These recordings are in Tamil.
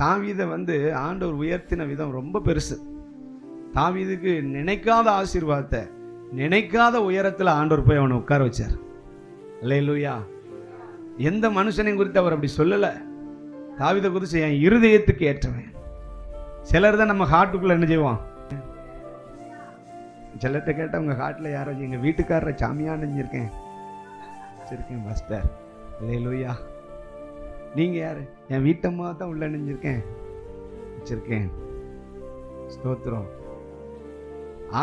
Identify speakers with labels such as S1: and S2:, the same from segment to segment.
S1: தாவீதை ஆண்டவர் உயர்த்தின விதம் ரொம்ப பெருசு. தாவீதுக்கு நினைக்காத ஆசீர்வாதத்தை, நினைக்காத உயரத்தில் ஆண்டவர் போய் அவனை உட்கார வச்சார். அல்லேலூயா. எந்த மனுஷனையும் குறித்து அவர் அப்படி சொல்லலை. தாவீதை குறித்து என் இருதயத்துக்கு ஏற்றவன். சிலர் தான் நம்ம ஹார்ட்டுக்குள்ள என்ன செய்வோம், சிலர்கிட்ட கேட்டால் உங்கள் ஹார்ட்டில் யாரும் எங்கள் வீட்டுக்காரரை சாமியாக நினைஞ்சிருக்கேன் வச்சிருக்கேன் பாஸ்டர். அல்லேலூயா. நீங்கள் யார்? என் வீட்டம்மா தான் உள்ள நினைஞ்சிருக்கேன் வச்சிருக்கேன். ஸ்தோத்திரம்.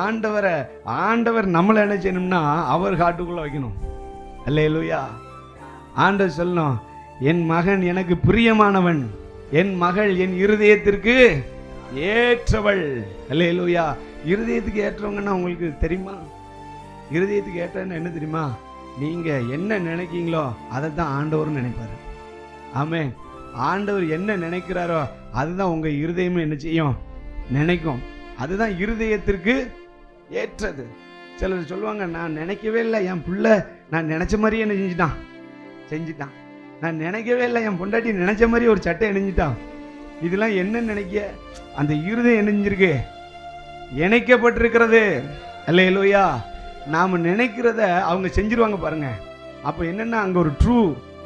S1: ஆண்டவர் நம்மளை என்ன செய்யணும்னா அவர் ஹார்ட்டுக்குள்ள வைக்கணும். அல்லேலூயா. ஆண்டவர் சொல்லணும், என் மகன் எனக்கு பிரியமானவன், என் மகள் என் இருதயத்திற்கு ஏற்றவள். அல்லேலூயா. இருதயத்துக்கு ஏற்றவங்கன்னா உங்களுக்கு தெரியுமா? இருதயத்துக்கு ஏற்றன்னு என்ன தெரியுமா? நீங்க என்ன நினைக்கீங்களோ அதை தான் ஆண்டவர் நினைப்பாரு. ஆமென். ஆண்டவர் என்ன நினைக்கிறாரோ அதுதான் உங்க இருதயமே என்ன செய்யும், நினைக்கும். அதுதான் இருதயத்திற்கு ஏற்றது. சிலர் சொல்லுவாங்க, நான் நினைக்கவே இல்லை என் பிள்ளை நான் நினைச்ச மாதிரியே என்ன செஞ்சிட்டான். நான் நினைக்கவே இல்லை என் பொண்டாட்டி நினைச்ச மாதிரி ஒரு சட்டை இணைஞ்சிட்டான். இதெல்லாம் என்ன நினைக்க? அந்த இருதயம் இணைஞ்சிருக்கு, இணைக்கப்பட்டிருக்கிறது. அல்லேலூயா. நாம நினைக்கிறத அவங்க செஞ்சிருவாங்க பாருங்க. அப்ப என்னன்னா அங்க ஒரு ட்ரூ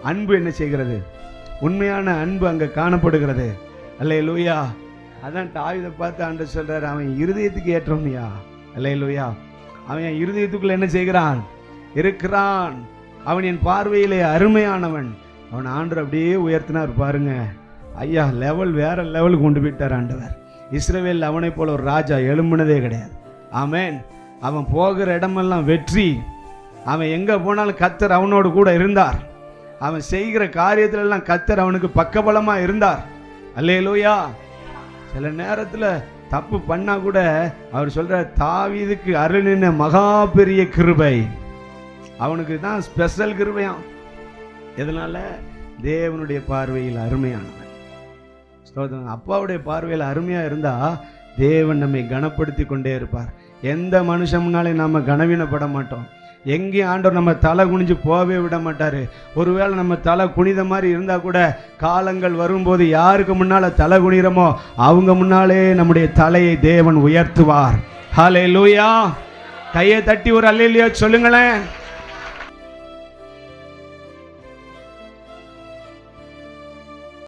S1: அன்பு என்ன செய்கிறது, உண்மையான அன்பு அங்க காணப்படுகிறது. அல்லேலூயா. அதான் தாவீதை பார்த்து ஆண்டவர் சொல்றாரு, அவன் இருதயத்துக்கு ஏற்றவன்யா. அல்லேலூயா. அவன் இருதயத்துக்குள்ள என்ன செய்கிறான், இருக்கிறான். அவன் என் பார்வையிலே அருமையானவன். அவன் ஆண்டவர் அப்படியே உயர்த்தினார் பாருங்க. ஐயா, லெவல் வேற லெவலுக்கு கொண்டு போயிட்டார் ஆண்டவர். இஸ்ரவேல் அவனை போல ஒரு ராஜா எழும்பினதே கிடையாது. ஆமென். அவன் போகிற இடமெல்லாம் வெற்றி. அவன் எங்க போனாலும் கர்த்தர் அவனோடு கூட இருந்தார். அவன் செய்கிற காரியத்துல எல்லாம் கர்த்தர் அவனுக்கு பக்கபலமா இருந்தார். அல்லேலூயா. சில நேரத்துல தப்பு பண்ணா கூட அவர் சொல்ற, தாவீதுக்கு அருளின மகா பெரிய கிருபை. அவனுக்கு தான் ஸ்பெஷல் கிருபையாம். எதனால? தேவனுடைய பார்வையில் அருமையானவன். அப்பாவுடைய பார்வையில் அருமையா இருந்தா தேவன் நம்மை கனப்படுத்தி கொண்டே இருப்பார். எந்த மனுஷன் முன்னாலே நாம கனவீனப்பட மாட்டோம். எங்கேயும் ஆண்டவர் நம்ம தலை குனிஞ்சு போகவே விட மாட்டாரு. ஒருவேளை நம்ம தலை குனித மாதிரி இருந்தா கூட காலங்கள் வரும்போது யாருக்கு முன்னால தலை குனிறமோ அவங்க முன்னாலே நம்முடைய தலையை தேவன் உயர்த்துவார். ஹல்லேலூயா. கையை தட்டி ஒரு அல்லேலூயா சொல்லுங்களேன்.